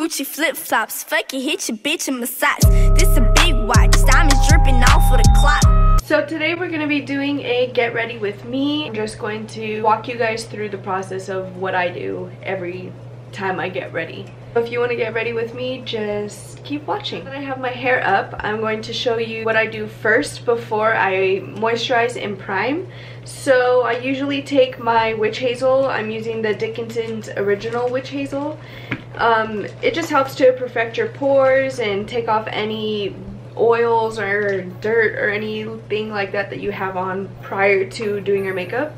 Gucci flip-flops, fuck it, hit your bitch in my socks. This a big watch, diamonds dripping off of the clock. So today we're going to be doing a get ready with me. I'm just going to walk you guys through the process of what I do every time I get ready. If you want to get ready with me, just keep watching. When I have my hair up, I'm going to show you what I do first before I moisturize and prime. So I usually take my witch hazel. I'm using the Dickinson's original witch hazel. It just helps to perfect your pores and take off any oils or dirt or anything like that that you have on prior to doing your makeup.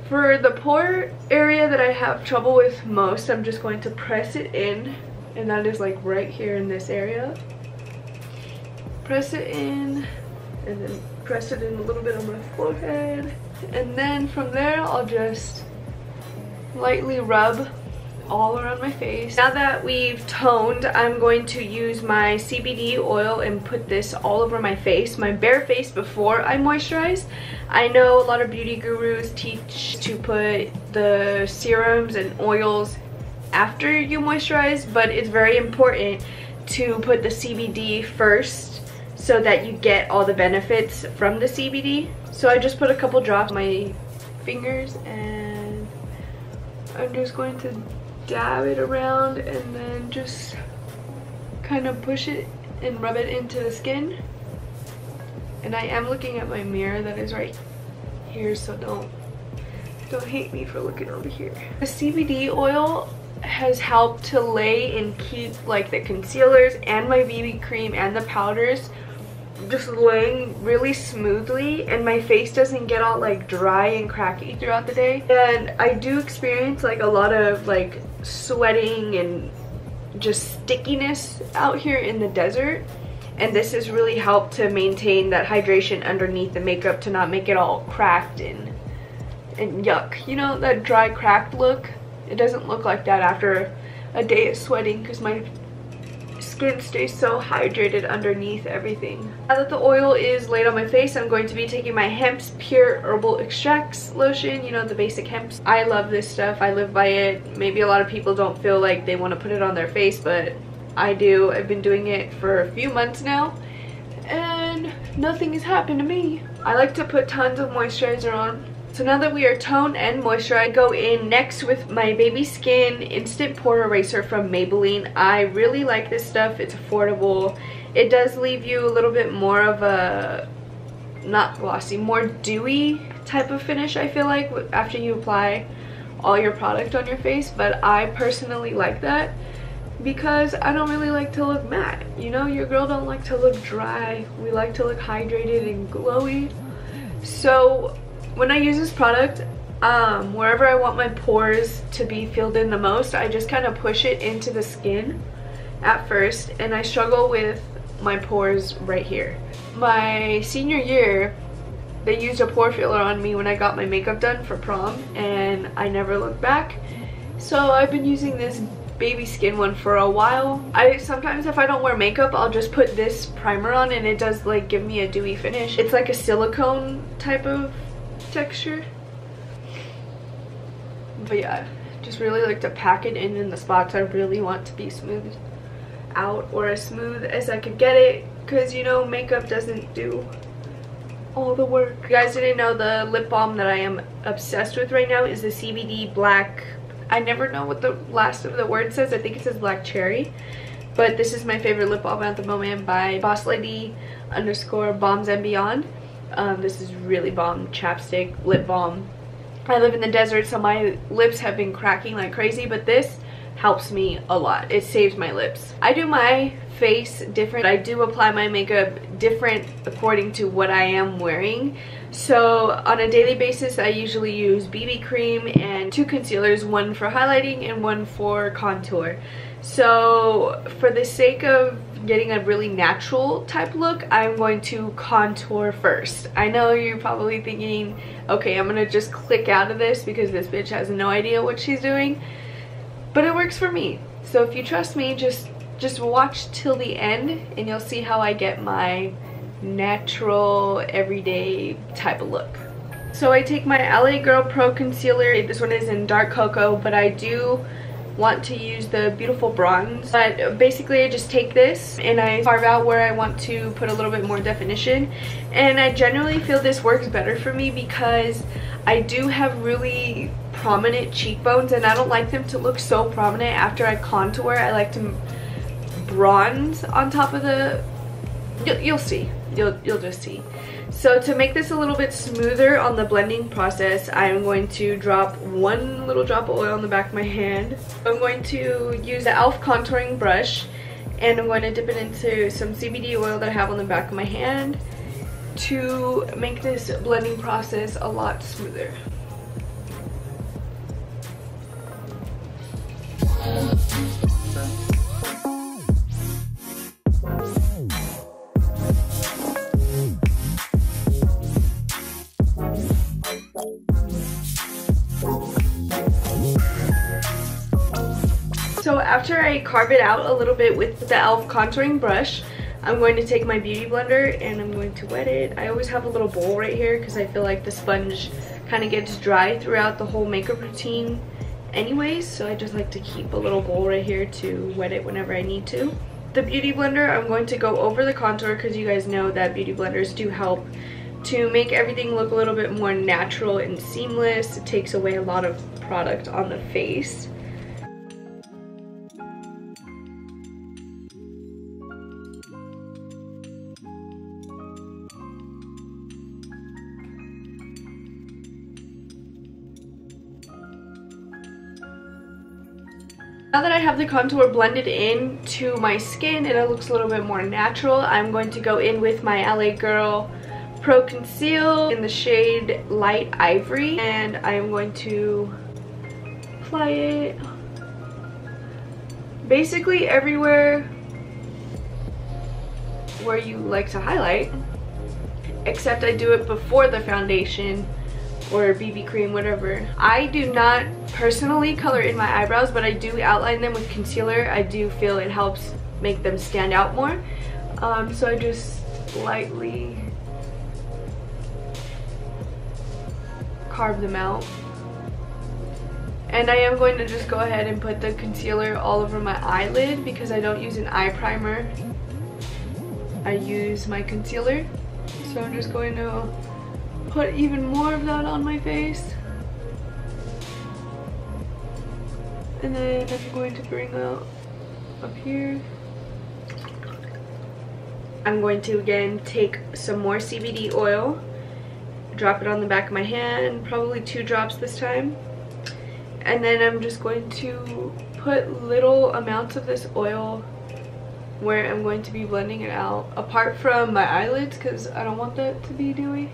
For the pore area that I have trouble with most, I'm just going to press it in, and that is like right here in this area. Press it in and then press it in a little bit on my forehead, and then from there I'll just lightly rub all around my face. Now that we've toned, I'm going to use my CBD oil and put this all over my face, my bare face, before I moisturize. I know a lot of beauty gurus teach to put the serums and oils after you moisturize, but it's very important to put the CBD first so that you get all the benefits from the CBD. So I just put a couple drops on my fingers, and I'm just going to dab it around and then just kind of push it and rub it into the skin. And I am looking at my mirror that is right here, so don't hate me for looking over here. The CBD oil has helped to lay and keep like the concealers and my BB cream and the powders just laying really smoothly, and my face doesn't get all like dry and cracky throughout the day. And I do experience like a lot of like sweating and just stickiness out here in the desert, and this has really helped to maintain that hydration underneath the makeup to not make it all cracked and yuck. You know, that dry cracked look? It doesn't look like that after a day of sweating because my skin stays so hydrated underneath everything. Now that the oil is laid on my face, I'm going to be taking my Hemp's Pure Herbal Extracts lotion, you know, the basic Hemp's. I love this stuff. I live by it. Maybe a lot of people don't feel like they want to put it on their face, but I do. I've been doing it for a few months now and nothing has happened to me. I like to put tons of moisturizer on. So now that we are toned and moisturized, I go in next with my Baby Skin Instant Pore Eraser from Maybelline. I really like this stuff. It's affordable. It does leave you a little bit more of a, not glossy, more dewy type of finish, I feel like, after you apply all your product on your face. But I personally like that because I don't really like to look matte. You know, your girl don't like to look dry. We like to look hydrated and glowy. So when I use this product, wherever I want my pores to be filled in the most, I just kind of push it into the skin at first, and I struggle with my pores right here. My senior year, they used a pore filler on me when I got my makeup done for prom, and I never looked back. So I've been using this Baby Skin one for a while. Sometimes if I don't wear makeup, I'll just put this primer on, and it does like give me a dewy finish. It's like a silicone type of texture, but yeah, just really like to pack it in the spots I really want to be smoothed out, or as smooth as I could get it, because you know, makeup doesn't do all the work. If you guys didn't know, the lip balm that I am obsessed with right now is the CBD Black, I never know what the last of the word says, I think it says Black Cherry, but this is my favorite lip balm at the moment by BossLady_Bombs and Beyond. This is really bomb chapstick lip balm. I live in the desert, so my lips have been cracking like crazy, but this helps me a lot. It saves my lips. I do my face different. I do apply my makeup different according to what I am wearing. So on a daily basis, I usually use BB cream and 2 concealers, one for highlighting and one for contour. So for the sake of getting a really natural type look, I'm going to contour first. I know you're probably thinking, okay, I'm gonna just click out of this because this bitch has no idea what she's doing, but it works for me. So if you trust me, just watch till the end and you'll see how I get my natural everyday type of look. So I take my LA Girl Pro Concealer. This one is in dark cocoa, but I do want to use the beautiful bronze. But basically I just take this and I carve out where I want to put a little bit more definition, and I generally feel this works better for me because I do have really prominent cheekbones and I don't like them to look so prominent after I contour. I like to bronze on top of the, you'll see, you'll just see. So to make this a little bit smoother on the blending process, I'm going to drop one little drop of oil on the back of my hand. I'm going to use the e.l.f. contouring brush and I'm going to dip it into some CBD oil that I have on the back of my hand to make this blending process a lot smoother. So after I carve it out a little bit with the e.l.f. contouring brush, I'm going to take my beauty blender and I'm going to wet it. I always have a little bowl right here because I feel like the sponge kind of gets dry throughout the whole makeup routine anyways, so I just like to keep a little bowl right here to wet it whenever I need to. The beauty blender, I'm going to go over the contour because you guys know that beauty blenders do help to make everything look a little bit more natural and seamless. It takes away a lot of product on the face. Now that I have the contour blended in to my skin and it looks a little bit more natural, I'm going to go in with my LA Girl Pro Conceal in the shade Light Ivory, and I am going to apply it basically everywhere where you like to highlight, except I do it before the foundation or BB cream, whatever. I do not personally color in my eyebrows, but I do outline them with concealer. I do feel it helps make them stand out more. So I just lightly carve them out. And I am going to just go ahead and put the concealer all over my eyelid because I don't use an eye primer. I use my concealer. So I'm just going to put even more of that on my face. And then I'm going to bring out up here. I'm going to again take some more CBD oil, drop it on the back of my hand, probably 2 drops this time. And then I'm just going to put little amounts of this oil where I'm going to be blending it out, apart from my eyelids because I don't want that to be dewy.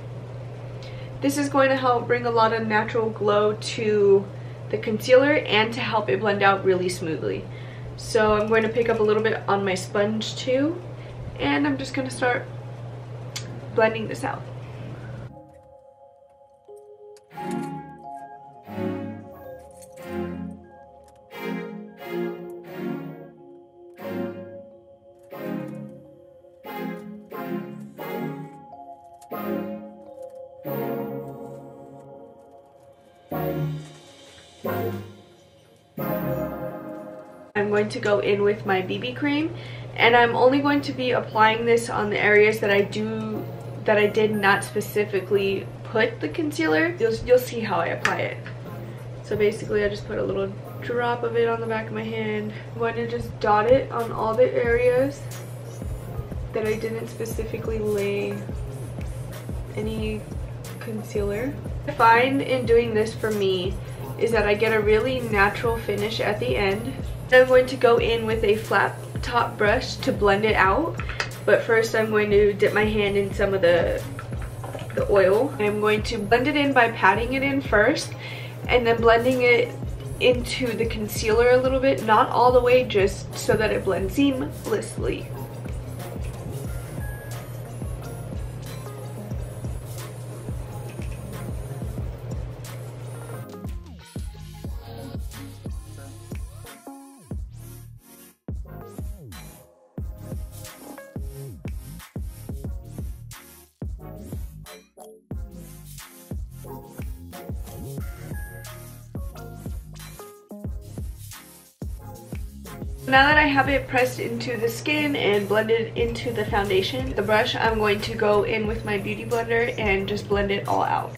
This is going to help bring a lot of natural glow to the concealer and to help it blend out really smoothly. So I'm going to pick up a little bit on my sponge too, and I'm just going to start blending this out. I'm going to go in with my BB cream, and I'm only going to be applying this on the areas that I did not specifically put the concealer. You'll see how I apply it. So basically I just put a little drop of it on the back of my hand. I'm going to just dot it on all the areas that I didn't specifically lay any concealer. What I find in doing this for me is that I get a really natural finish at the end. I'm going to go in with a flat top brush to blend it out, but first I'm going to dip my hand in some of the oil. I'm going to blend it in by patting it in first and then blending it into the concealer a little bit, not all the way, just so that it blends seamlessly. Now that I have it pressed into the skin and blended into the foundation, the brush, I'm going to go in with my beauty blender and just blend it all out.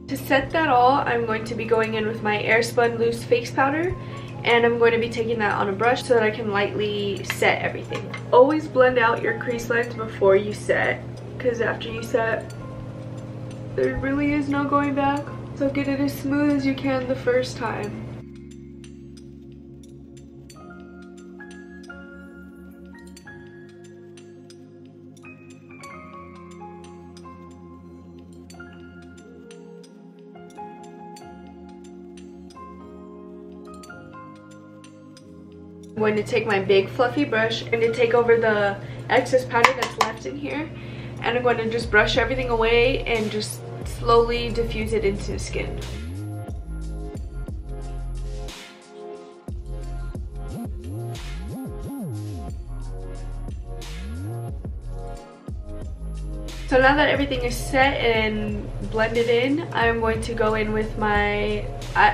To set that all, I'm going to be going in with my Airspun Loose Face Powder, and I'm going to be taking that on a brush so that I can lightly set everything. Always blend out your crease lines before you set, because after you set, there really is no going back. So get it as smooth as you can the first time. I'm going to take my big fluffy brush and to take over the excess powder that's left in here, and I'm going to just brush everything away and just slowly diffuse it into the skin. So now that everything is set and blended in, I'm going to go in with my,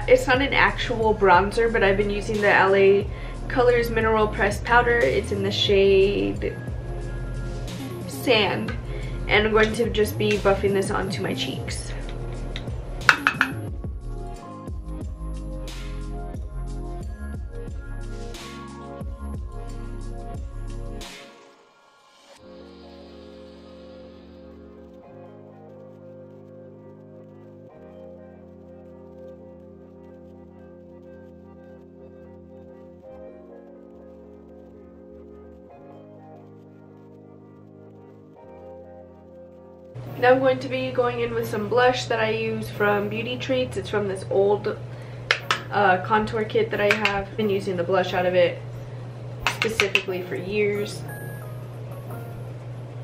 it's not an actual bronzer, but I've been using the LA Colors Mineral Pressed Powder. It's in the shade Sand, and I'm going to just be buffing this onto my cheeks. Now I'm going to be going in with some blush that I use from Beauty Treats. It's from this old contour kit that I have. Been using the blush out of it specifically for years.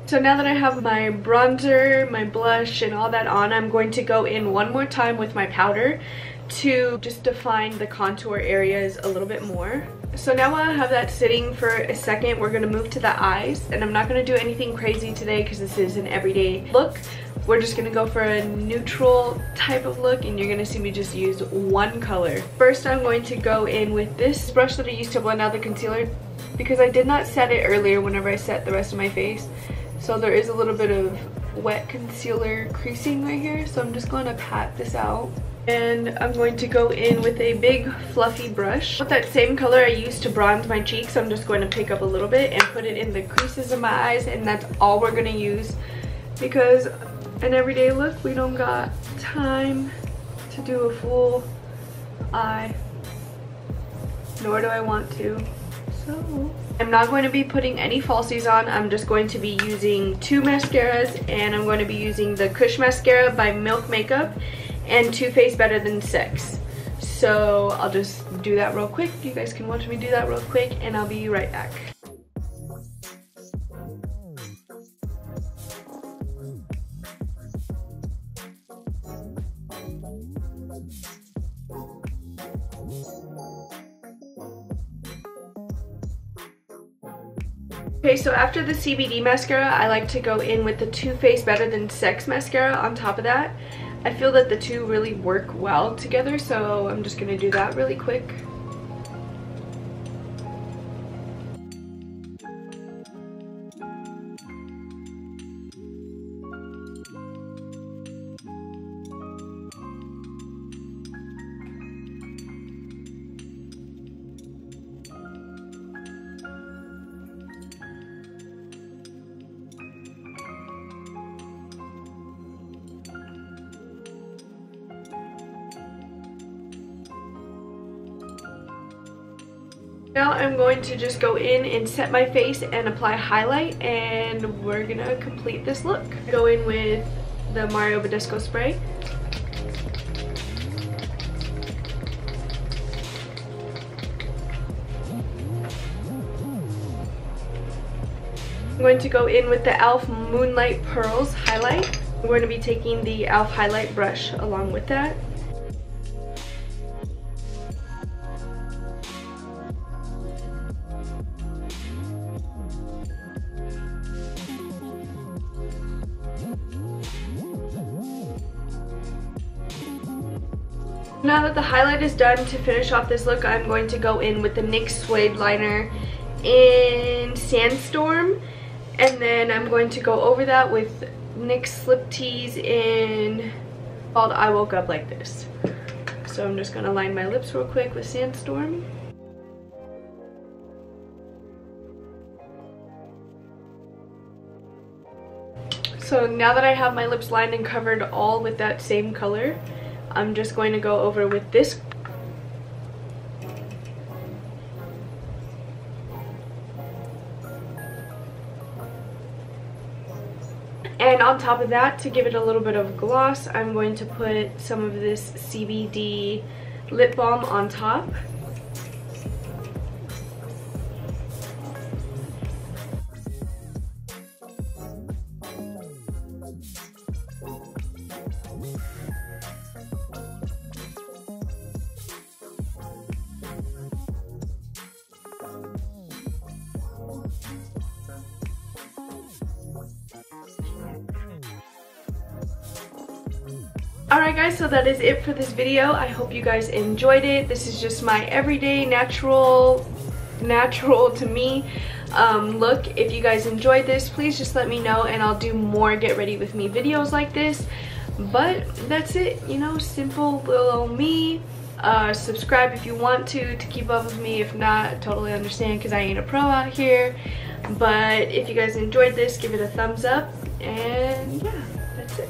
So now that I have my bronzer, my blush, and all that on, I'm going to go in one more time with my powder to just define the contour areas a little bit more. So now while I have that sitting for a second, we're going to move to the eyes, and I'm not going to do anything crazy today because this is an everyday look. We're just going to go for a neutral type of look, and you're going to see me just use one color. First, I'm going to go in with this brush that I used to blend out the concealer because I did not set it earlier whenever I set the rest of my face. So there is a little bit of wet concealer creasing right here, so I'm just going to pat this out. And I'm going to go in with a big fluffy brush. With that same color I used to bronze my cheeks, I'm just going to pick up a little bit and put it in the creases of my eyes, and that's all we're going to use because an everyday look, we don't got time to do a full eye, nor do I want to. So I'm not going to be putting any falsies on. I'm just going to be using two mascaras, and I'm going to be using the Kush Mascara by Milk Makeup and Too Faced Better Than Sex. So I'll just do that real quick. You guys can watch me do that real quick, and I'll be right back. Okay, so after the CBD mascara, I like to go in with the Too Faced Better Than Sex mascara on top of that. I feel that the two really work well together, so I'm just going to do that really quick. Now I'm going to just go in and set my face and apply highlight, and we're gonna complete this look. Go in with the Mario Badescu spray. I'm going to go in with the e.l.f. Moonlight Pearls highlight. I'm going to be taking the e.l.f. highlight brush along with that. Now that the highlight is done, to finish off this look, I'm going to go in with the NYX Suede Liner in Sandstorm. And then I'm going to go over that with NYX Slip Tease in called I Woke Up Like This. So I'm just going to line my lips real quick with Sandstorm. So now that I have my lips lined and covered all with that same color, I'm just going to go over with this. And on top of that, to give it a little bit of gloss, I'm going to put some of this CBD lip balm on top. Alright guys, so that is it for this video. I hope you guys enjoyed it. This is just my everyday natural to me look. If you guys enjoyed this, please just let me know and I'll do more get ready with me videos like this. But that's it, you know, simple little me. Subscribe if you want to keep up with me. If not, totally understand because I ain't a pro out here. But if you guys enjoyed this, give it a thumbs up, and yeah, that's it.